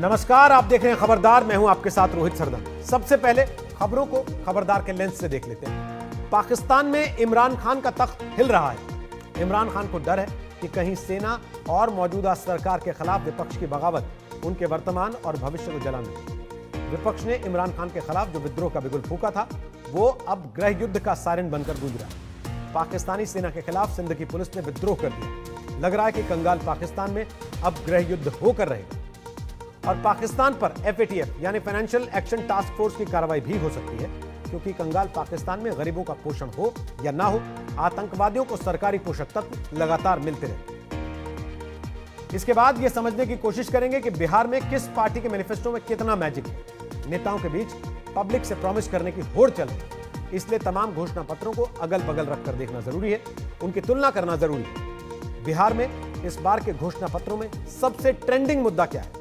नमस्कार, आप देख रहे हैं खबरदार। मैं हूं आपके साथ रोहित सरदार। सबसे पहले खबरों को खबरदार के लेंस से देख लेते हैं। पाकिस्तान में इमरान खान का तख्त हिल रहा है। इमरान खान को डर है कि कहीं सेना और मौजूदा सरकार के खिलाफ विपक्ष की बगावत उनके वर्तमान और भविष्य को जला दे। विपक्ष ने इमरान खान के खिलाफ जो विद्रोह का बिगुल फूंका था, वो अब गृह युद्ध का सायरन बनकर गूंज रहा है। पाकिस्तानी सेना के खिलाफ सिंध की पुलिस ने विद्रोह कर दिया। लग रहा है कि कंगाल पाकिस्तान में अब गृह युद्ध होकर रहेगा और पाकिस्तान पर FATF यानी फाइनेंशियल एक्शन टास्क फोर्स की कार्रवाई भी हो सकती है, क्योंकि कंगाल पाकिस्तान में गरीबों का पोषण हो या ना हो, आतंकवादियों को सरकारी पोषक तत्व लगातार मिलते रहते। इसके बाद यह समझने की कोशिश करेंगे कि बिहार में किस पार्टी के मैनिफेस्टो में कितना मैजिक है। नेताओं के बीच पब्लिक से प्रॉमिस करने की होड़ चल रही है, इसलिए तमाम घोषणा पत्रों को अगल बगल रखकर देखना जरूरी है, उनकी तुलना करना जरूरी है। बिहार में इस बार के घोषणा पत्रों में सबसे ट्रेंडिंग मुद्दा क्या है?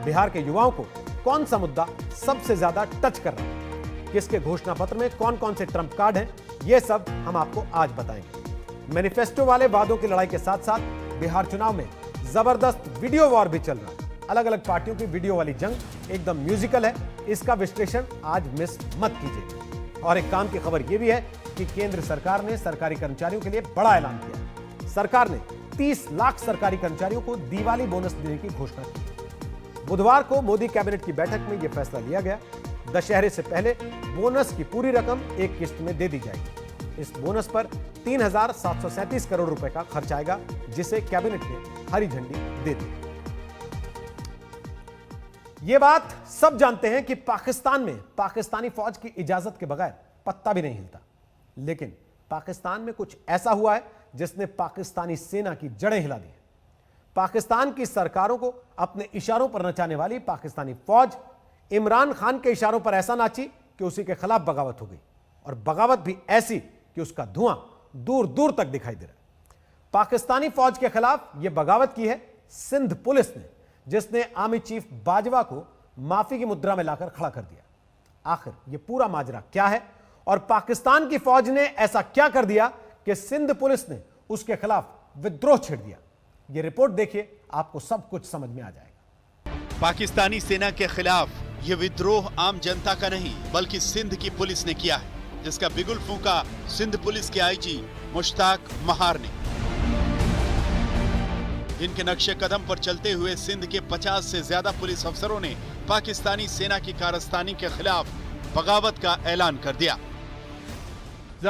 बिहार के युवाओं को कौन सा मुद्दा सबसे ज्यादा टच कर रहा है? किसके घोषणा पत्र में कौन कौन से ट्रंप कार्ड हैं? यह सब हम आपको आज बताएंगे। मैनिफेस्टो वाले वादों की लड़ाई के साथ साथ बिहार चुनाव में जबरदस्त वीडियो वॉर भी चल रहा है। अलग अलग पार्टियों की वीडियो वाली जंग एकदम म्यूजिकल है। इसका विश्लेषण आज मिस मत कीजिए। और एक काम की खबर यह भी है कि केंद्र सरकार ने सरकारी कर्मचारियों के लिए बड़ा ऐलान किया। सरकार ने 30 लाख सरकारी कर्मचारियों को दिवाली बोनस देने की घोषणा की। बुधवार को मोदी कैबिनेट की बैठक में यह फैसला लिया गया। दशहरे से पहले बोनस की पूरी रकम एक किस्त में दे दी जाएगी। इस बोनस पर 3,737 करोड़ रुपए का खर्च आएगा, जिसे कैबिनेट ने हरी झंडी दे दी। यह बात सब जानते हैं कि पाकिस्तान में पाकिस्तानी फौज की इजाजत के बगैर पत्ता भी नहीं हिलता। लेकिन पाकिस्तान में कुछ ऐसा हुआ है जिसने पाकिस्तानी सेना की जड़ें हिला दी। पाकिस्तान की सरकारों को अपने इशारों पर नचाने वाली पाकिस्तानी फौज इमरान खान के इशारों पर ऐसा नाची कि उसी के खिलाफ बगावत हो गई, और बगावत भी ऐसी कि उसका धुआं दूर दूर तक दिखाई दे रहा है। पाकिस्तानी फौज के खिलाफ यह बगावत की है सिंध पुलिस ने, जिसने आर्मी चीफ बाजवा को माफी की मुद्रा में लाकर खड़ा कर दिया। आखिर यह पूरा माजरा क्या है और पाकिस्तान की फौज ने ऐसा क्या कर दिया कि सिंध पुलिस ने उसके खिलाफ विद्रोह छेड़ दिया? ये रिपोर्ट देखिए, आपको सब कुछ समझ में आ जाएगा। पाकिस्तानी सेना के खिलाफ ये विद्रोह आम जनता का नहीं बल्कि सिंध की पुलिस ने किया है, जिसका बिगुल फूंका सिंध पुलिस के IG मुश्ताक महार ने। जिनके नक्शे कदम पर चलते हुए सिंध के 50 से ज्यादा पुलिस अफसरों ने पाकिस्तानी सेना की कारस्तानी के खिलाफ बगावत का ऐलान कर दिया।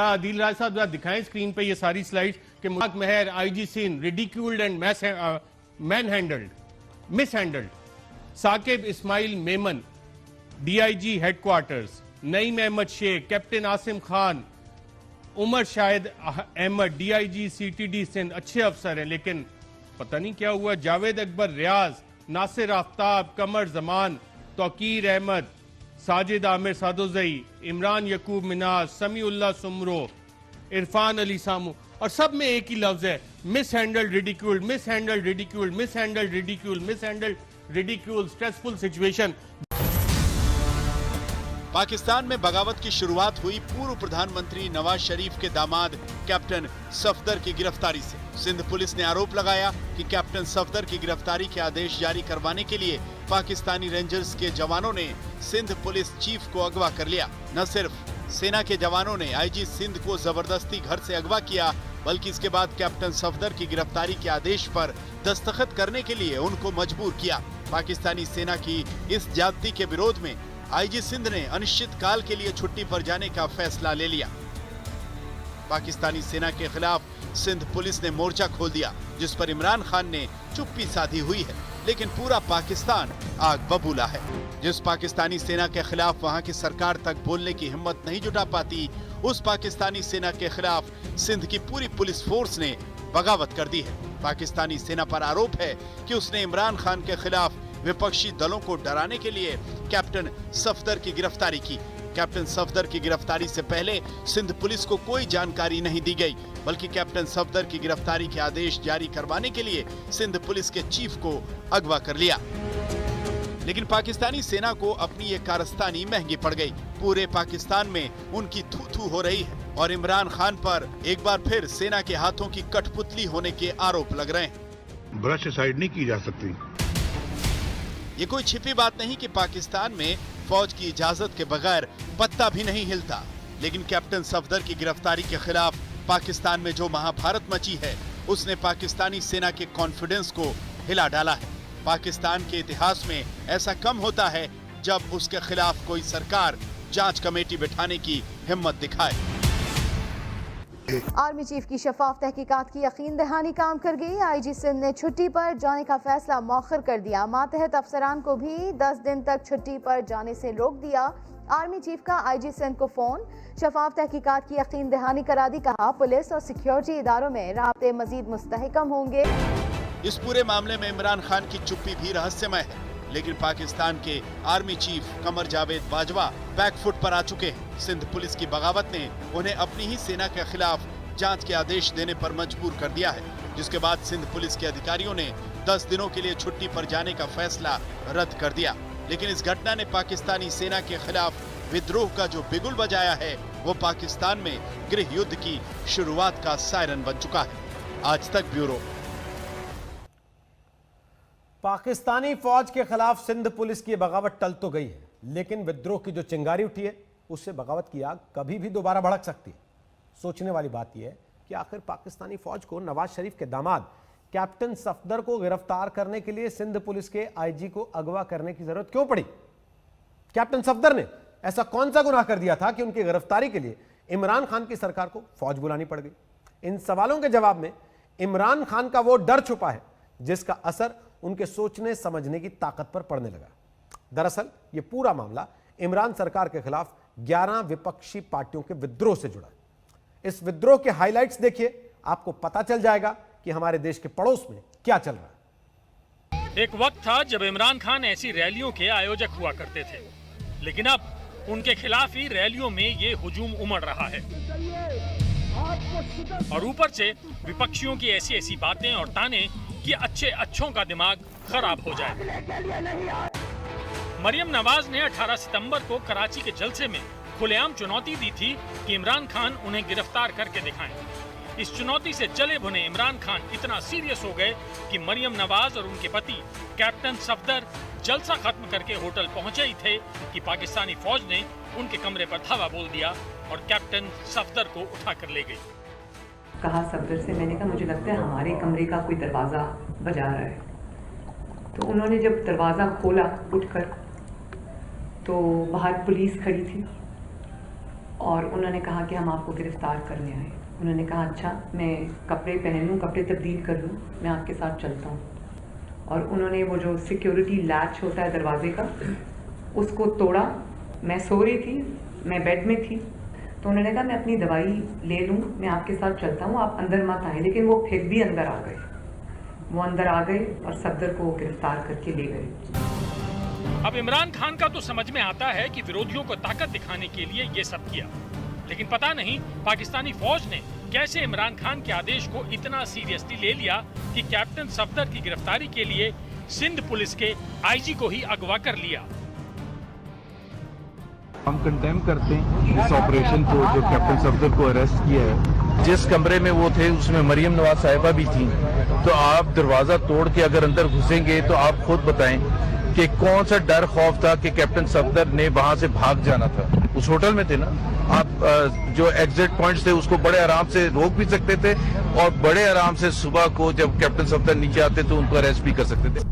आदिल राज साहब दिखाएं स्क्रीन पे ये सारी स्लाइड्स कि Mushtaq Mahar IG Sindh ridiculed and manhandled, mishandled. Saqib Ismail Memon DIG headquarters, Naeem Ahmed Sheikh, captain Asim Khan, Umar Shahid Ahmed DIG CTD Sindh अच्छे अफसर हैं, लेकिन पता नहीं क्या हुआ। जावेद अकबर रियाज, नासिर आफ्ताब, कमर जमान, तौकीर अहमद, साजिद आमिर सादोजई, इमरान यकूब मिनाज, समीउल्लाह सुमरो, इरफान अली सामू, और सब में एक ही लफ्ज है miss handled ridiculed, miss handled ridiculed, miss handled ridiculed, miss handled ridiculed, stressful situation. Pakistan में बगावत की शुरुआत हुई पूर्व प्रधानमंत्री नवाज शरीफ के दामाद कैप्टन सफदर की गिरफ्तारी से। सिंध पुलिस ने आरोप लगाया कि कैप्टन सफदर की गिरफ्तारी के आदेश जारी करवाने के लिए पाकिस्तानी रेंजर्स के जवानों ने सिंध पुलिस चीफ को अगवा कर लिया। न सिर्फ सेना के जवानों ने IG सिंध को जबरदस्ती घर से अगवा किया, बल्कि इसके बाद कैप्टन सफदर की गिरफ्तारी के आदेश पर दस्तखत करने के लिए उनको मजबूर किया। पाकिस्तानी सेना की इस ज्यादती के विरोध में IG सिंध ने अनिश्चित काल के लिए छुट्टी पर जाने का फैसला ले लिया। पाकिस्तानी सेना के खिलाफ सिंध पुलिस ने मोर्चा खोल दिया, जिस पर इमरान खान ने चुप्पी साधी हुई है, लेकिन पूरा पाकिस्तान आग बबूला है। जिस पाकिस्तानी सेना के खिलाफ वहां की सरकार तक बोलने की हिम्मत नहीं जुटा पाती, उस पाकिस्तानी सेना के खिलाफ सिंध की पूरी पुलिस फोर्स ने बगावत कर दी है। पाकिस्तानी सेना पर आरोप है कि उसने इमरान खान के खिलाफ विपक्षी दलों को डराने के लिए कैप्टन सफदर की गिरफ्तारी की। कैप्टन सफदर की गिरफ्तारी से पहले सिंध पुलिस को कोई जानकारी नहीं दी गई, बल्कि कैप्टन सफदर की गिरफ्तारी के आदेश जारी करवाने के लिए सिंध पुलिस के चीफ को अगवा कर लिया। लेकिन पाकिस्तानी सेना को अपनी ये कारस्तानी महंगी पड़ गई। पूरे पाकिस्तान में उनकी थू थू हो रही है और इमरान खान पर एक बार फिर सेना के हाथों की कठपुतली होने के आरोप लग रहे हैं। ब्रश साइड नहीं की जा सकती। ये कोई छिपी बात नहीं कि पाकिस्तान में फौज की इजाजत के बगैर पत्ता भी नहीं हिलता, लेकिन कैप्टन सफदर की गिरफ्तारी के खिलाफ पाकिस्तान में जो महाभारत मची है उसने पाकिस्तानी सेना के कॉन्फिडेंस को हिला डाला है। पाकिस्तान के इतिहास में ऐसा कम होता है जब उसके खिलाफ कोई सरकार जांच कमेटी बिठाने की हिम्मत दिखाए। आर्मी चीफ की शफाफ तहकीकात की यकीन दहानी काम कर गई। आईजी सिंध ने छुट्टी पर जाने का फैसला मौखर कर दिया। मातहत अफसरान को भी 10 दिन तक छुट्टी पर जाने से रोक दिया। आर्मी चीफ का आईजी सिंध को फोन, शफाफ तहकीकात की यकीन दहानी करा दी। कहा पुलिस और सिक्योरिटी इदारों में राब्ते मजीद मुस्तहकम होंगे। इस पूरे मामले में इमरान खान की चुप्पी भी रहस्यमय है, लेकिन पाकिस्तान के army chief Qamar Javed Bajwa back foot पर आ चुके हैं। सिंध पुलिस की बगावत ने उन्हें अपनी ही सेना के खिलाफ जांच के आदेश देने पर मजबूर कर दिया है, जिसके बाद सिंध पुलिस के अधिकारियों ने 10 दिनों के लिए छुट्टी पर जाने का फैसला रद्द कर दिया। लेकिन इस घटना ने पाकिस्तानी सेना के खिलाफ विद्रोह का जो बिगुल बजाया है वो पाकिस्तान में गृह युद्ध की शुरुआत का सायरन बन चुका है। आज तक ब्यूरो। पाकिस्तानी फौज के खिलाफ सिंध पुलिस की बगावत टल तो गई है, लेकिन विद्रोह की जो चिंगारी उठी है उससे बगावत की आग कभी भी दोबारा भड़क सकती है। सोचने वाली बात यह है कि आखिर पाकिस्तानी फौज को नवाज शरीफ के दामाद कैप्टन सफदर को गिरफ्तार करने के लिए सिंध पुलिस के आईजी को अगवा करने की जरूरत क्यों पड़ी? कैप्टन सफदर ने ऐसा कौन सा गुनाह कर दिया था कि उनकी गिरफ्तारी के लिए इमरान खान की सरकार को फौज बुलानी पड़ गई? इन सवालों के जवाब में इमरान खान का वो डर छुपा है जिसका असर उनके सोचने समझने की ताकत पर पड़ने लगा। दरअसल यह पूरा मामला इमरान सरकार के खिलाफ 11 विपक्षी पार्टियों के विद्रोह से जुड़ा है। इस विद्रोह के हाइलाइट्स देखिए, आपको पता चल जाएगा कि हमारे देश के पड़ोस में क्या चल रहा है। एक वक्त था जब इमरान खान ऐसी रैलियों के आयोजक हुआ करते थे, लेकिन अब उनके खिलाफ ही रैलियों में ये हुजूम उमड़ रहा है और ऊपर से विपक्षियों की ऐसी ऐसी बातें और ताने कि अच्छे अच्छों का दिमाग खराब हो जाए। मरियम नवाज ने 18 सितंबर को कराची के जलसे में खुलेआम चुनौती दी थी कि इमरान खान उन्हें गिरफ्तार करके दिखाएं। इस चुनौती से जले भुने इमरान खान इतना सीरियस हो गए कि मरियम नवाज और उनके पति कैप्टन सफदर जलसा खत्म करके होटल पहुंचे ही थे कि पाकिस्तानी फौज ने उनके कमरे पर धावा बोल दिया और कैप्टन सफदर को उठाकर ले गई। कहा सफदर से, मैंने कहा मुझे लगता है हमारे कमरे का कोई दरवाज़ा बजा रहा है। तो उन्होंने जब दरवाज़ा खोला उठकर तो बाहर पुलिस खड़ी थी और उन्होंने कहा कि हम आपको गिरफ्तार करने आए। उन्होंने कहा अच्छा, मैं कपड़े पहन लूँ, कपड़े तब्दील कर लूँ, मैं आपके साथ चलता हूँ। और उन्होंने वो जो सिक्योरिटी लैच होता है दरवाजे का उसको तोड़ा। मैं सो रही थी, मैं बेड में थी, तो उन्होंने कहा मैं अपनी दवाई ले लूँ, मैं आपके साथ चलता हूँ, आप अंदर मत आए। लेकिन वो फिर भी अंदर आ गए। वो अंदर आ गए और सफदर को गिरफ्तार करके ले गए। अब इमरान खान का तो समझ में आता है कि विरोधियों को ताकत दिखाने के लिए ये सब किया, लेकिन पता नहीं पाकिस्तानी फौज ने कैसे इमरान खान के आदेश को इतना सीरियसली ले लिया कि कैप्टन सफदर की गिरफ्तारी के लिए सिंध पुलिस के आईजी को ही अगवा कर लिया। हम कंडेम करते हैं इस ऑपरेशन को जो कैप्टन सफदर को अरेस्ट किया है। जिस कमरे में वो थे उसमें मरियम नवाज साहिबा भी थी। तो आप दरवाजा तोड़ के अगर अंदर घुसेंगे तो आप खुद बताएं कि कौन सा डर खौफ था कि कैप्टन सफदर ने वहां से भाग जाना था। उस होटल में थे ना आप, जो एग्जिट पॉइंट्स थे उसको बड़े आराम से रोक भी सकते थे और बड़े आराम से सुबह को जब कैप्टन सफदर नीचे आते तो उनको अरेस्ट भी कर सकते थे।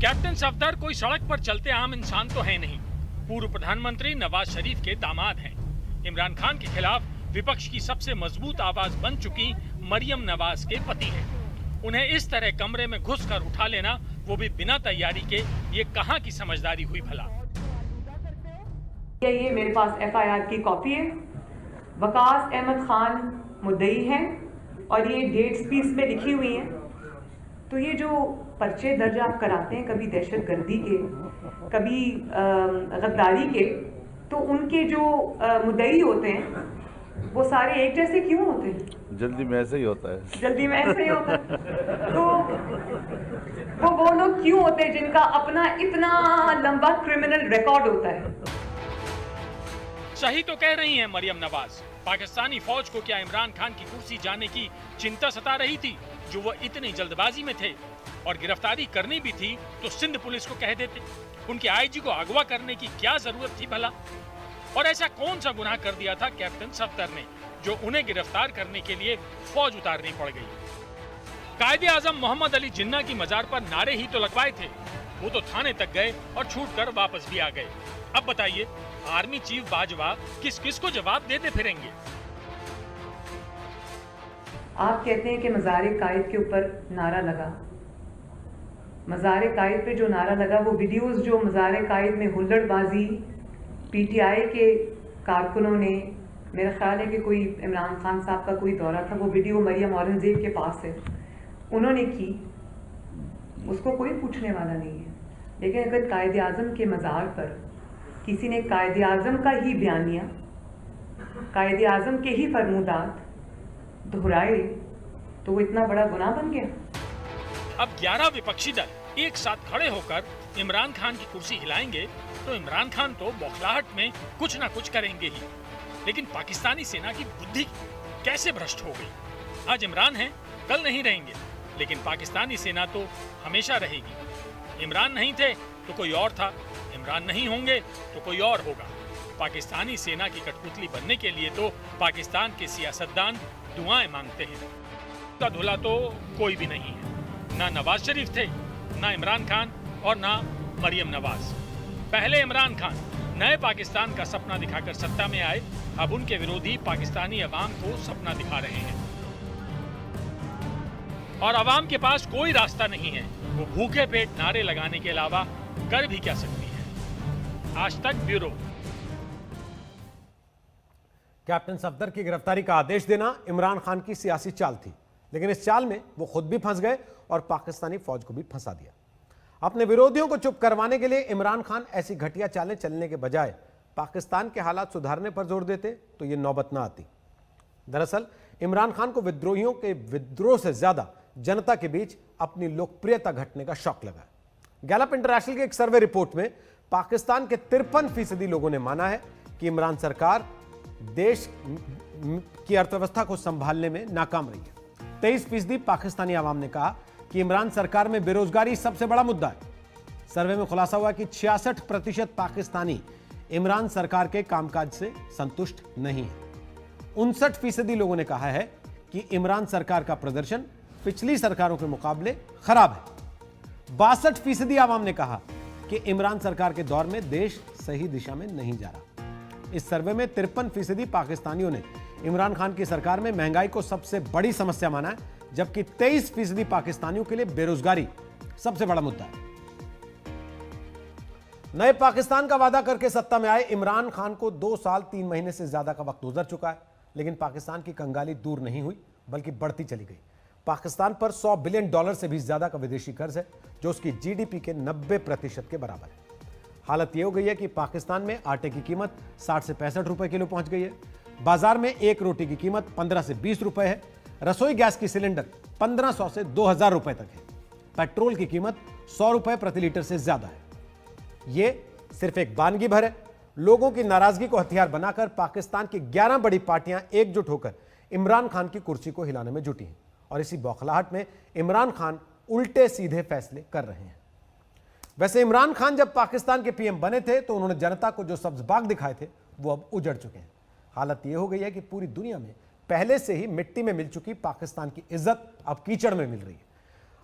कैप्टन सफदर कोई सड़क पर चलते आम इंसान तो है नहीं, पूर्व प्रधानमंत्री नवाज शरीफ के दामाद हैं। इमरान खान के खिलाफ विपक्ष की सबसे मजबूत आवाज बन चुकी मरियम नवाज के पति हैं। उन्हें इस तरह कमरे में घुसकर उठा लेना, वो भी बिना तैयारी के, ये कहाँ की समझदारी हुई भला। ये मेरे पास FIR की कॉपी है। वकास अहमद खान मुद्दई हैं और ये डेट्स भी इसमें लिखी हुई हैं। तो ये जो पर्चे दर्ज आप कराते हैं, कभी दहशतगर्दी के, कभी गद्दारी के, तो उनके जो मुद्दई होते हैं वो सारे एक जैसे क्यों होते हैं? जल्दी में ऐसे ही होता है। जल्दी में ऐसे ही होता है। तो वो लोग क्यों होते हैं जिनका अपना इतना लंबा क्रिमिनल रिकॉर्ड होता है? सही तो कह रही हैं मरियम नवाज। पाकिस्तानी फौज को क्या इमरान खान की कुर्सी जाने की चिंता सता रही थी? जो वो इतनी जल्दबाजी में थे और गिरफ्तारी करनी भी थी तो सिंध पुलिस को कह देते। उनके आईजी को अगवा करने की क्या जरूरत थी भला? और ऐसा कौन सा गुनाह कर दिया था कैप्टन सफदर ने जो उन्हें गिरफ्तार करने के लिए फौज उतारनी पड़ गई? कायदे आजम मोहम्मद अली जिन्ना की मजार पर नारे ही तो लगवाए थे। वो तो थाने तक गए और छूटकर वापस भी आ गए। अब बताइए, आर्मी चीफ बाजवा किस किस को जवाब देते फिरेंगे? आप कहते हैं कि मज़ार-ए-कायद के ऊपर नारा लगा। मज़ार-ए-कायद पे जो नारा लगा, वो वीडियोस जो मज़ार-ए-कायद में हुल्लड़बाजी पीटीआई के कारकुनों ने, मेरा ख्याल है कि कोई इमरान खान साहब का कोई दौरा था, वो वीडियो मरियम औरंगजेब के पास है, उन्होंने की, उसको कोई पूछने वाला नहीं है। लेकिन अगर कायदे आज़म के मज़ार पर किसी ने कायदे आज़म का ही बयानिया, कायदे आज़म के ही फरमूदात दोहराए तो वो इतना बड़ा गुनाह बन गया। अब 11 विपक्षी दल एक साथ खड़े होकर इमरान खान की कुर्सी हिलाएंगे तो इमरान खान तो बौखलाहट में कुछ ना कुछ करेंगे ही। लेकिन पाकिस्तानी सेना की बुद्धि कैसे भ्रष्ट हो गई? आज इमरान हैं, कल नहीं रहेंगे, लेकिन पाकिस्तानी सेना तो हमेशा रहेगी। इमरान नहीं थे तो कोई और था, इमरान नहीं होंगे तो कोई और होगा। पाकिस्तानी सेना की कठपुतली बनने के लिए तो पाकिस्तान के सियासतदान दुआएं मांगते हैं। का धुला तो कोई भी नहीं है। ना नवाज शरीफ थे, ना इमरान खान और ना मरियम नवाज। पहले इमरान खान नए पाकिस्तान का सपना दिखाकर सत्ता में आए, अब उनके विरोधी पाकिस्तानी अवाम को सपना दिखा रहे हैं। और अवाम के पास कोई रास्ता नहीं है। वो भूखे पेट नारे लगाने के अलावा कर भी क्या सकती है? आज तक ब्यूरो। कैप्टन सफदर की गिरफ्तारी का आदेश देना इमरान खान की सियासी चाल थी, लेकिन इस चाल में वो खुद भी फंस गए और पाकिस्तानी फौज को भी फंसा दिया। अपने विरोधियों को चुप करवाने के लिए इमरान खान ऐसी घटिया चालें चलने के बजाय पाकिस्तान के हालात सुधारने पर जोर देते तो ये नौबत ना आती। दरअसल इमरान खान को विद्रोहियों के विद्रोह से ज्यादा जनता के बीच अपनी लोकप्रियता घटने का शौक लगा। गैलप इंटरनेशनल की एक सर्वे रिपोर्ट में पाकिस्तान के 53% लोगों ने माना है कि इमरान सरकार देश की अर्थव्यवस्था को संभालने में नाकाम रही है। 23% पाकिस्तानी आवाम ने कहा कि इमरान सरकार में बेरोजगारी सबसे बड़ा मुद्दा है। सर्वे में खुलासा हुआ कि 66% पाकिस्तानी इमरान सरकार के कामकाज से संतुष्ट नहीं है। 59% लोगों ने कहा है कि इमरान सरकार का प्रदर्शन पिछली सरकारों के मुकाबले खराब है। 62% आवाम ने कहा कि इमरान सरकार के दौर में देश सही दिशा में नहीं जा रहा। इस सर्वे में 53% पाकिस्तानियों ने इमरान खान की सरकार में महंगाई को सबसे बड़ी समस्या माना है, जबकि 23% पाकिस्तानियों के लिए बेरोजगारी सबसे बड़ा मुद्दा है। नए पाकिस्तान का वादा करके सत्ता में आए इमरान खान को 2 साल 3 महीने से ज्यादा का वक्त गुजर चुका है, लेकिन पाकिस्तान की कंगाली दूर नहीं हुई बल्कि बढ़ती चली गई। पाकिस्तान पर $100 बिलियन से भी ज्यादा का विदेशी कर्ज है, जो उसकी जीडीपी के 90% के बराबर है। हालत यह हो गई है कि पाकिस्तान में आटे की कीमत 60 से 65 रुपए किलो पहुंच गई है। बाजार में एक रोटी की कीमत 15 से 20 रुपए है। रसोई गैस की सिलेंडर 1500 से 2000 रुपए तक है। पेट्रोल की कीमत 100 रुपए प्रति लीटर से ज्यादा है। यह सिर्फ एक वानगी भर है। लोगों की नाराजगी को हथियार बनाकर पाकिस्तान की 11 बड़ी पार्टियां एकजुट होकर इमरान खान की कुर्सी को हिलाने में जुटी हैं, और इसी बौखलाहट में इमरान खान उल्टे सीधे फैसले कर रहे हैं। वैसे इमरान खान जब पाकिस्तान के पीएम बने थे तो उन्होंने जनता को जो सब्ज बाग दिखाए थे वो अब उजड़ चुके हैं। हालत यह हो गई है कि पूरी दुनिया में पहले से ही मिट्टी में मिल चुकी पाकिस्तान की इज्जत अब कीचड़ में मिल रही है।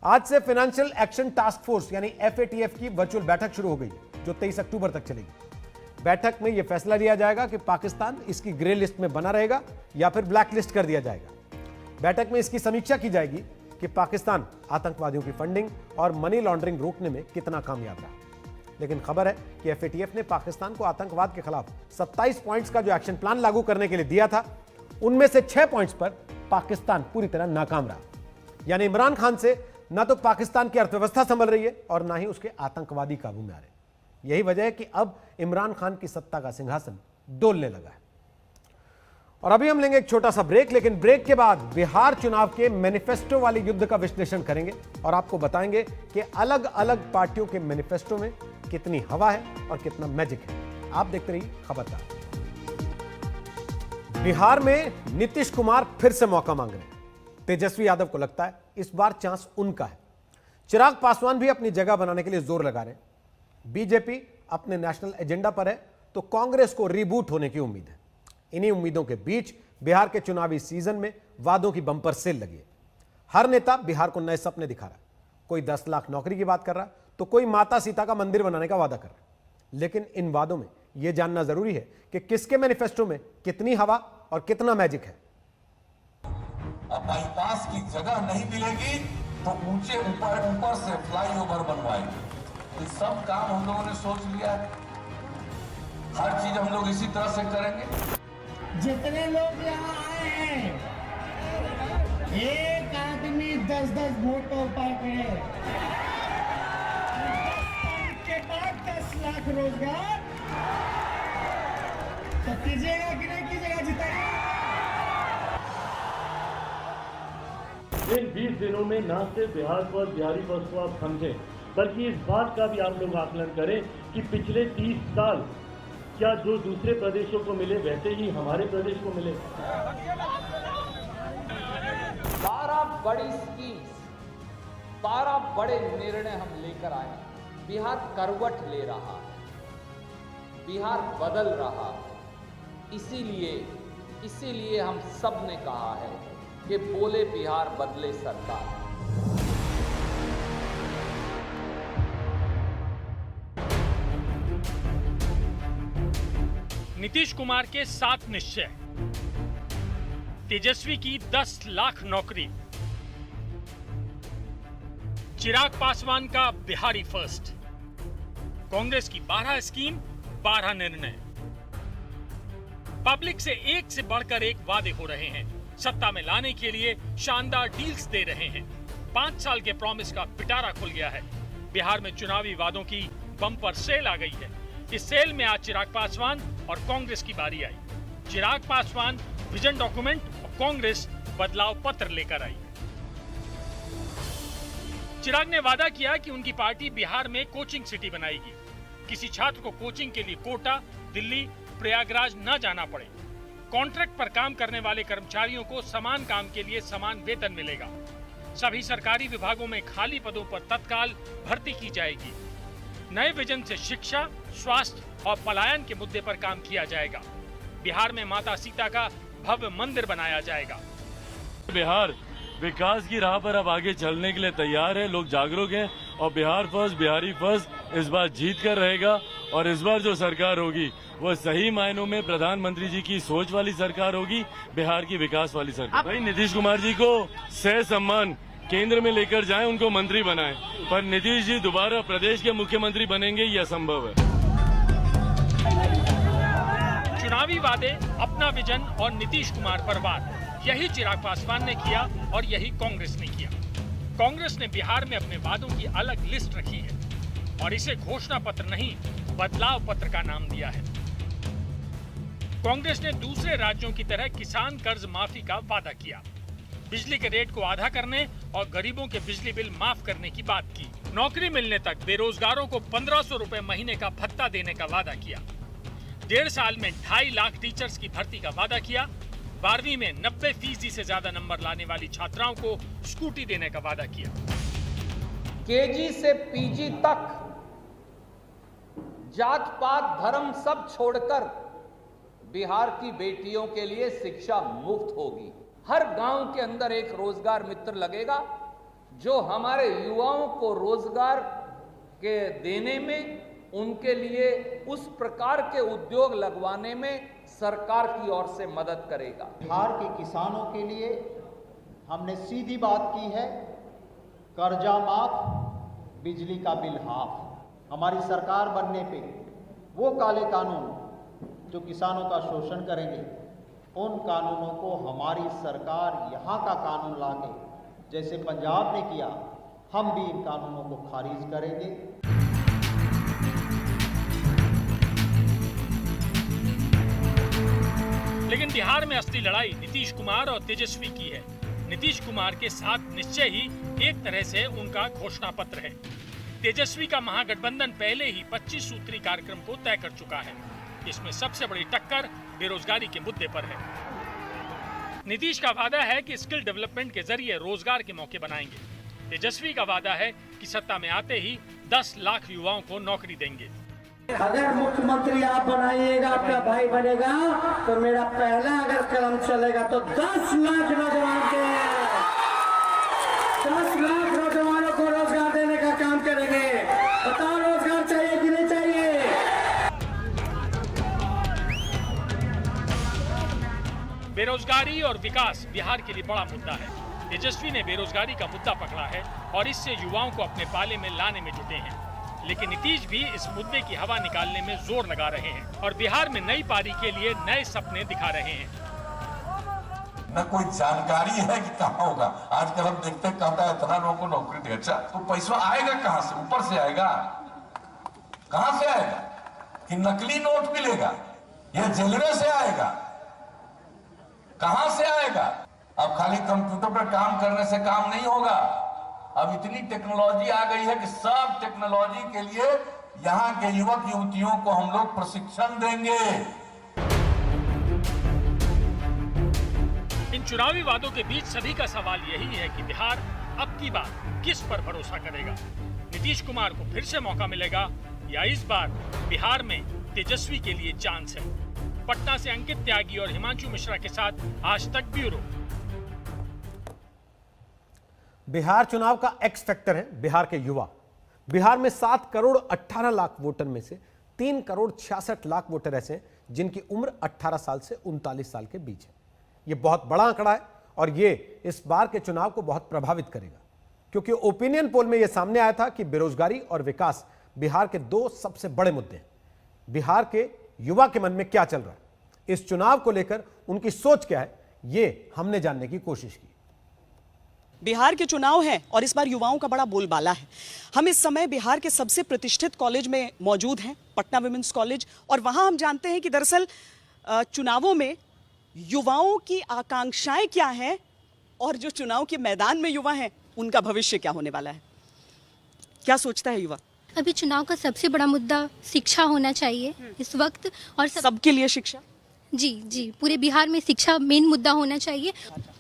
आज से फाइनेंशियल एक्शन टास्क फोर्स यानी FATF की वर्चुअल बैठक शुरू हो गई है, जो 23 अक्टूबर तक चलेगी। बैठक में यह फैसला लिया जाएगा कि पाकिस्तान इसकी ग्रे लिस्ट में बना रहेगा या फिर ब्लैक लिस्ट कर दिया जाएगा। बैठक में इसकी समीक्षा की जाएगी कि पाकिस्तान आतंकवादियों की फंडिंग और मनी लॉन्ड्रिंग रोकने में कितना कामयाब रहा। लेकिन खबर है कि FATF ने पाकिस्तान को आतंकवाद के खिलाफ 27 पॉइंट्स का जो एक्शन प्लान लागू करने के लिए दिया था, उनमें से 6 पॉइंट्स पर पाकिस्तान पूरी तरह नाकाम रहा। यानी इमरान खान से ना तो पाकिस्तान की अर्थव्यवस्था संभल रही है और ना ही उसके आतंकवादी काबू में आ रहे। यही वजह है कि अब इमरान खान की सत्ता का सिंहासन डोलने लगा है। और अभी हम लेंगे एक छोटा सा ब्रेक, लेकिन ब्रेक के बाद बिहार चुनाव के मैनिफेस्टो वाले युद्ध का विश्लेषण करेंगे और आपको बताएंगे कि अलग अलग पार्टियों के मैनिफेस्टो में कितनी हवा है और कितना मैजिक है। आप देखते रहिए खबरदार। बिहार में नीतीश कुमार फिर से मौका मांग रहे हैं। तेजस्वी यादव को लगता है इस बार चांस उनका है। चिराग पासवान भी अपनी जगह बनाने के लिए जोर लगा रहे हैं। बीजेपी अपने नेशनल एजेंडा पर है तो कांग्रेस को रिबूट होने की उम्मीद है। इन्हीं उम्मीदों के बीच बिहार के चुनावी सीजन में वादों की बंपर सेल लगी है। हर नेता बिहार को नए सपने दिखा रहा है। कोई 10 लाख नौकरी की बात कर रहा है तो कोई माता सीता का मंदिर बनाने का वादा कर रहा है। लेकिन इन वादों में यह जानना जरूरी है कि किसके मैनिफेस्टो में कितनी हवा और कितना मैजिक है। अब बाईपास की जगह नहीं मिलेगी तो ऊंचे ऊपर से फ्लाईओवर बनवाएंगे। ये सब काम हम लोगों ने सोच लिया है। हर चीज हम लोग इसी तरह से करेंगे। जितने लोग यहाँ आए हैं, एक आदमी 10-10 वोटों पर करे के बाद 10 लाख रोजगार तो कीजिएगा कि नहीं कीजिएगा? जिताइए। इन 20 दिनों में न सिर्फ बिहार पर बिहारी बस को आप समझें, बल्कि इस बात का भी आप लोग आकलन करें कि पिछले 30 साल क्या जो दूसरे प्रदेशों को मिले वैसे ही हमारे प्रदेश को मिले। 12 बड़ी स्कीम्स, 12 बड़े निर्णय हम लेकर आए। बिहार करवट ले रहा है, बिहार बदल रहा है। इसीलिए हम सब ने कहा है कि बोले बिहार बदले सरकार। नीतीश कुमार के 7 निश्चय, तेजस्वी की 10 लाख नौकरी, चिराग पासवान का बिहारी फर्स्ट, कांग्रेस की 12 स्कीम, 12 निर्णय। पब्लिक से एक से बढ़कर एक वादे हो रहे हैं। सत्ता में लाने के लिए शानदार डील्स दे रहे हैं। 5 साल के प्रॉमिस का पिटारा खुल गया है। बिहार में चुनावी वादों की बम्पर सेल आ गई है। इस सेल में आज चिराग पासवान और कांग्रेस की बारी आई। चिराग पासवान विजन डॉक्यूमेंट और कांग्रेस बदलाव पत्र लेकर आई। चिराग ने वादा किया कि उनकी पार्टी बिहार में कोचिंग सिटी बनाएगी। किसी छात्र को कोचिंग के लिए कोटा, दिल्ली, प्रयागराज न जाना पड़े। कॉन्ट्रैक्ट पर काम करने वाले कर्मचारियों को समान काम के लिए समान वेतन मिलेगा। सभी सरकारी विभागों में खाली पदों पर तत्काल भर्ती की जाएगी। नए विजन से शिक्षा, स्वास्थ्य और पलायन के मुद्दे पर काम किया जाएगा। बिहार में माता सीता का भव्य मंदिर बनाया जाएगा। बिहार विकास की राह पर अब आगे चलने के लिए तैयार है। लोग जागरूक हैं और बिहार फर्स्ट, बिहारी फर्स्ट इस बार जीत कर रहेगा। और इस बार जो सरकार होगी वो सही मायनों में प्रधानमंत्री जी की सोच वाली सरकार होगी, बिहार की विकास वाली सरकार। भाई नीतीश कुमार जी को सह सम्मान केंद्र में लेकर जाएं, उनको मंत्री बनाएं, पर नीतीश जी दोबारा प्रदेश के मुख्यमंत्री बनेंगे ये असंभव है। चुनावी वादे, अपना विजन और नीतीश कुमार पर वार, यही चिराग पासवान ने किया और यही कांग्रेस ने किया। कांग्रेस ने बिहार में अपने वादों की अलग लिस्ट रखी है और इसे घोषणा पत्र नहीं, बदलाव पत्र का नाम दिया है। कांग्रेस ने दूसरे राज्यों की तरह किसान कर्ज माफी का वादा किया, बिजली के रेट को आधा करने और गरीबों के बिजली बिल माफ करने की बात की। नौकरी मिलने तक बेरोजगारों को 1500 रुपए महीने का भत्ता देने का वादा किया। 1.5 साल में 2.5 लाख टीचर्स की भर्ती का वादा किया। 12वीं में 90% से ज्यादा नंबर लाने वाली छात्राओं को स्कूटी देने का वादा किया। केजी से पीजी तक जात पात धर्म सब छोड़कर बिहार की बेटियों के लिए शिक्षा मुफ्त होगी। हर गांव के अंदर एक रोजगार मित्र लगेगा जो हमारे युवाओं को रोजगार के देने में, उनके लिए उस प्रकार के उद्योग लगवाने में सरकार की ओर से मदद करेगा। बिहार के किसानों के लिए हमने सीधी बात की है, कर्जा माफ, बिजली का बिल हाफ। हमारी सरकार बनने पे वो काले कानून जो किसानों का शोषण करेंगे, उन कानूनों को हमारी सरकार यहाँ का कानून लाके, जैसे पंजाब ने किया, हम भी इन कानूनों को खारिज करेंगे। लेकिन बिहार में असली लड़ाई नीतीश कुमार और तेजस्वी की है। नीतीश कुमार के 7 निश्चय ही एक तरह से उनका घोषणा पत्र है। तेजस्वी का महागठबंधन पहले ही 25 सूत्री कार्यक्रम को तय कर चुका है। इसमें सबसे बड़ी टक्कर बेरोजगारी के मुद्दे पर है। नीतीश का वादा है कि स्किल डेवलपमेंट के जरिए रोजगार के मौके बनाएंगे। तेजस्वी का वादा है कि सत्ता में आते ही 10 लाख युवाओं को नौकरी देंगे। अगर मुख्यमंत्री आप बनाइएगा, आपका भाई बनेगा, तो मेरा पहला अगर कदम चलेगा तो 10 लाख नौजवान के 10 लाख नौजवानों को रोजगार देने का काम करेंगे। बताओ रोजगार चाहिए कि नहीं चाहिए? बेरोजगारी और विकास बिहार के लिए बड़ा मुद्दा है। तेजस्वी ने बेरोजगारी का मुद्दा पकड़ा है और इससे युवाओं को अपने पाले में लाने में जुटे हैं। लेकिन नीतीश भी इस मुद्दे की हवा निकालने में जोर लगा रहे हैं और बिहार में नई पारी के लिए नए सपने दिखा रहे हैं। न कोई जानकारी है कि कहाँ होगा। आजकल हम देखते हैं कहता है इतना लोगों को नौकरी दे। अच्छा, तो पैसा आएगा कहाँ से? ऊपर से आएगा? कहाँ से आएगा? कि नकली नोट मिलेगा? ये रेलवे से आएगा? कहां से आएगा? अब खाली कंप्यूटर पर काम करने से काम नहीं होगा। अब इतनी टेक्नोलॉजी आ गई है कि सब टेक्नोलॉजी के लिए यहाँ के युवक युवतियों को हम लोग प्रशिक्षण देंगे। इन चुनावी वादों के बीच सभी का सवाल यही है कि बिहार अब की बार किस पर भरोसा करेगा। नीतीश कुमार को फिर से मौका मिलेगा या इस बार बिहार में तेजस्वी के लिए चांस है। पटना से अंकित त्यागी और हिमांशु मिश्रा के साथ आज तक ब्यूरो। बिहार चुनाव का एक्स फैक्टर है बिहार के युवा। बिहार में 7 करोड़ 18 लाख वोटर में से 3 करोड़ 66 लाख वोटर ऐसे हैं जिनकी उम्र 18 साल से 39 साल के बीच है। यह बहुत बड़ा आंकड़ा है और यह इस बार के चुनाव को बहुत प्रभावित करेगा, क्योंकि ओपिनियन पोल में यह सामने आया था कि बेरोजगारी और विकास बिहार के 2 सबसे बड़े मुद्दे हैं। बिहार के युवा के मन में क्या चल रहा है, इस चुनाव को लेकर उनकी सोच क्या है, यह हमने जानने की कोशिश की। बिहार के चुनाव हैं और इस बार युवाओं का बड़ा बोलबाला है। हम इस समय बिहार के सबसे प्रतिष्ठित कॉलेज में मौजूद हैं, पटना विमेंस कॉलेज, और वहां हम जानते हैं कि दरअसल चुनावों में युवाओं की आकांक्षाएं क्या हैं और जो चुनाव के मैदान में युवा हैं उनका भविष्य क्या होने वाला है। क्या सोचता है युवा? अभी चुनाव का सबसे बड़ा मुद्दा शिक्षा होना चाहिए इस वक्त, और सबके लिए शिक्षा। जी, पूरे बिहार में शिक्षा मेन मुद्दा होना चाहिए।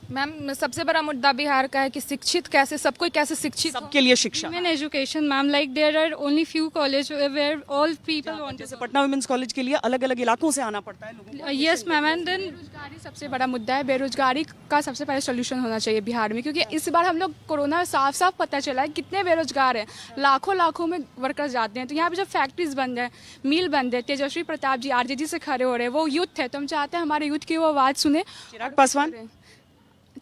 मैम, सबसे बड़ा मुद्दा बिहार का है कि शिक्षित कैसे, सबको कैसे शिक्षित, सबके लिए शिक्षा। Women education ma'am, like there are only few college where all people want. जैसे पटना वुमेन्स कॉलेज के लिए अलग अलग इलाकों से आना पड़ता है लोगों को। यस मैम, एंड देन बेरोजगारी सबसे बड़ा मुद्दा है। बेरोजगारी का सबसे पहले सोल्यूशन होना चाहिए बिहार में, क्योंकि इस बार हम लोग कोरोना साफ साफ पता चला है कितने बेरोजगार हैं। लाखों में वर्कर्स जाते हैं, तो यहाँ पे जब फैक्ट्रीज बंद है, मिल बंद है, तेजस्वी प्रताप जी आरजेडी से खड़े हो रहे हैं, वो यूथ है, तो हम चाहते हैं हमारे यूथ की वो आवाज़ सुने।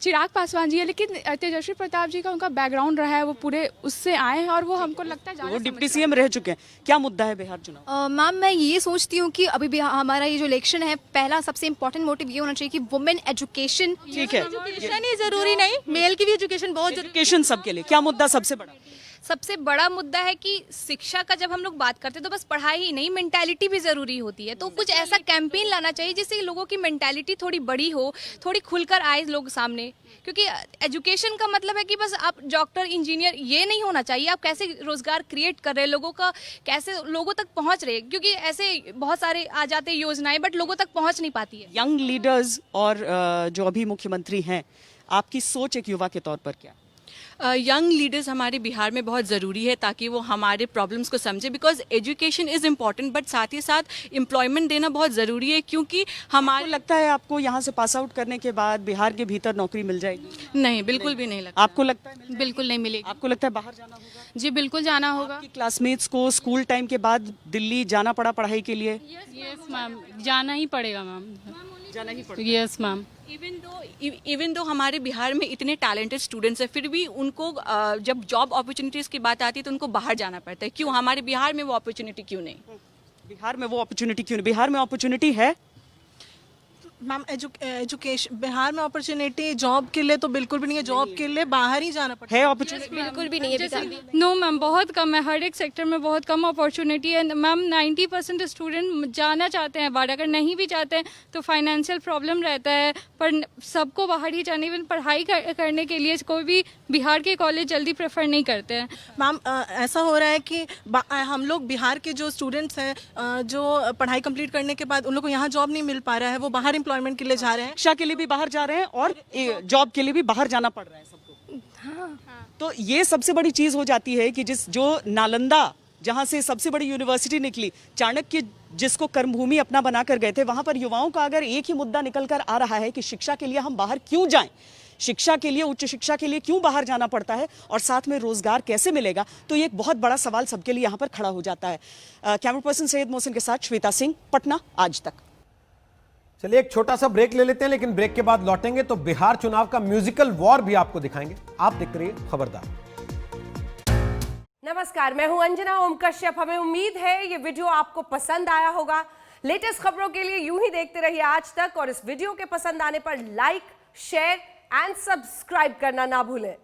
चिराग पासवान जी है, लेकिन तेजस्वी प्रताप जी का उनका बैकग्राउंड रहा है, वो पूरे उससे आए हैं और वो हमको लगता है वो डिप्टी सीएम रह चुके हैं। क्या मुद्दा है बिहार चुनाव? मैम, मैं ये सोचती हूँ कि अभी हमारा ये जो इलेक्शन है, पहला सबसे इम्पोर्टेंट मोटिव ये होना चाहिए कि वुमेन एजुकेशन। ठीक है, एजुकेशन ही जरूरी नहीं, मेल की भी एजुकेशन बहुत जरूरी। एजुकेशन सबके लिए। क्या मुद्दा सबसे बड़ा? सबसे बड़ा मुद्दा है कि शिक्षा का जब हम लोग बात करते हैं तो बस पढ़ाई ही नहीं, मेंटालिटी भी ज़रूरी होती है। तो कुछ ऐसा कैंपेन लाना चाहिए जिससे लोगों की मेंटालिटी थोड़ी बड़ी हो, थोड़ी खुलकर आए लोग सामने। क्योंकि एजुकेशन का मतलब है कि बस आप डॉक्टर इंजीनियर ये नहीं होना चाहिए, आप कैसे रोजगार क्रिएट कर रहे हैं, लोगों का कैसे लोगों तक पहुंच रहे हैं। क्योंकि ऐसे बहुत सारे आ जाते हैं योजनाएं, बट लोगों तक पहुंच नहीं पाती है। यंग लीडर्स और जो अभी मुख्यमंत्री हैं, आपकी सोच एक युवा के तौर पर क्या? यंग लीडर्स हमारे बिहार में बहुत ज़रूरी है ताकि वो हमारे प्रॉब्लम्स को समझे, because education is important, but साथ ही साथ एम्प्लॉयमेंट देना बहुत ज़रूरी है। क्योंकि हमारे लगता है आपको यहाँ से पास आउट करने के बाद बिहार के भीतर नौकरी मिल जाएगी? नहीं, बिल्कुल भी नहीं लगता। आपको लगता है? बिल्कुल नहीं मिलेगी। आपको लगता है बाहर जाना होगा? जी बिल्कुल जाना होगा। क्लासमेट्स को स्कूल टाइम के बाद दिल्ली जाना पड़ा पढ़ाई के लिए? यस मैम, जाना ही पड़ेगा मैम, जाना ही पड़ेगा। Yes ma'am. इवन दो हमारे बिहार में इतने टैलेंटेड स्टूडेंट्स हैं, फिर भी उनको जब जॉब अपॉर्चुनिटीज़ की बात आती है तो उनको बाहर जाना पड़ता है। क्यों? हमारे बिहार में वो अपॉर्चुनिटी क्यों नहीं? बिहार में वो अपॉर्चुनिटी क्यों नहीं? बिहार में अपॉर्चुनिटी है मैम। एजुकेशन बिहार में अपॉर्चुनिटी जॉब के लिए तो बिल्कुल भी नहीं है, जॉब के लिए बाहर ही जाना पड़ता है। अपॉर्चुनिटी बिल्कुल भी नहीं है। नो मैम, बहुत कम है, हर एक सेक्टर में बहुत कम अपॉर्चुनिटी है मैम। 90% स्टूडेंट जाना चाहते हैं बाहर, अगर नहीं भी चाहते हैं तो फाइनेंशियल प्रॉब्लम रहता है, पर सबको बाहर ही जाने, इवन पढ़ाई करने के लिए कोई भी बिहार के कॉलेज जल्दी प्रेफर नहीं करते हैं। मैम, ऐसा हो रहा है कि हम लोग बिहार के जो स्टूडेंट्स हैं जो पढ़ाई कंप्लीट करने के बाद उन लोग को यहाँ जॉब नहीं मिल पा रहा है, वो बाहर एम्प्लॉयमेंट के लिए जा रहे हैं, शिक्षा के लिए भी बाहर जा रहे हैं और जॉब के लिए भी बाहर जाना पड़ रहा है सबको। तो ये सबसे बड़ी चीज हो जाती है कि जो नालंदा, जहां से सबसे बड़ी यूनिवर्सिटी निकली, चाणक्य जिसको कर्मभूमि अपना बनाकर गए थे, वहां पर युवाओं का अगर एक ही मुद्दा निकल कर आ रहा है कि शिक्षा के लिए हम बाहर क्यों जाएं, शिक्षा के लिए, उच्च शिक्षा के लिए क्यों बाहर जाना पड़ता है और साथ में रोजगार कैसे मिलेगा, तो ये एक बहुत बड़ा सवाल सबके लिए यहाँ पर खड़ा हो जाता है। कैमरा पर्सन सैयद मोहसिन के साथ श्वेता सिंह, पटना, आज तक। चलिए एक छोटा सा ब्रेक ले लेते हैं, लेकिन ब्रेक के बाद लौटेंगे तो बिहार चुनाव का म्यूजिकल वॉर भी आपको दिखाएंगे। आप देखते रहिए खबरदार। नमस्कार, मैं हूं अंजना ओम कश्यप। हमें उम्मीद है ये वीडियो आपको पसंद आया होगा। लेटेस्ट खबरों के लिए यूं ही देखते रहिए आज तक, और इस वीडियो के पसंद आने पर लाइक, शेयर एंड सब्सक्राइब करना ना भूलें।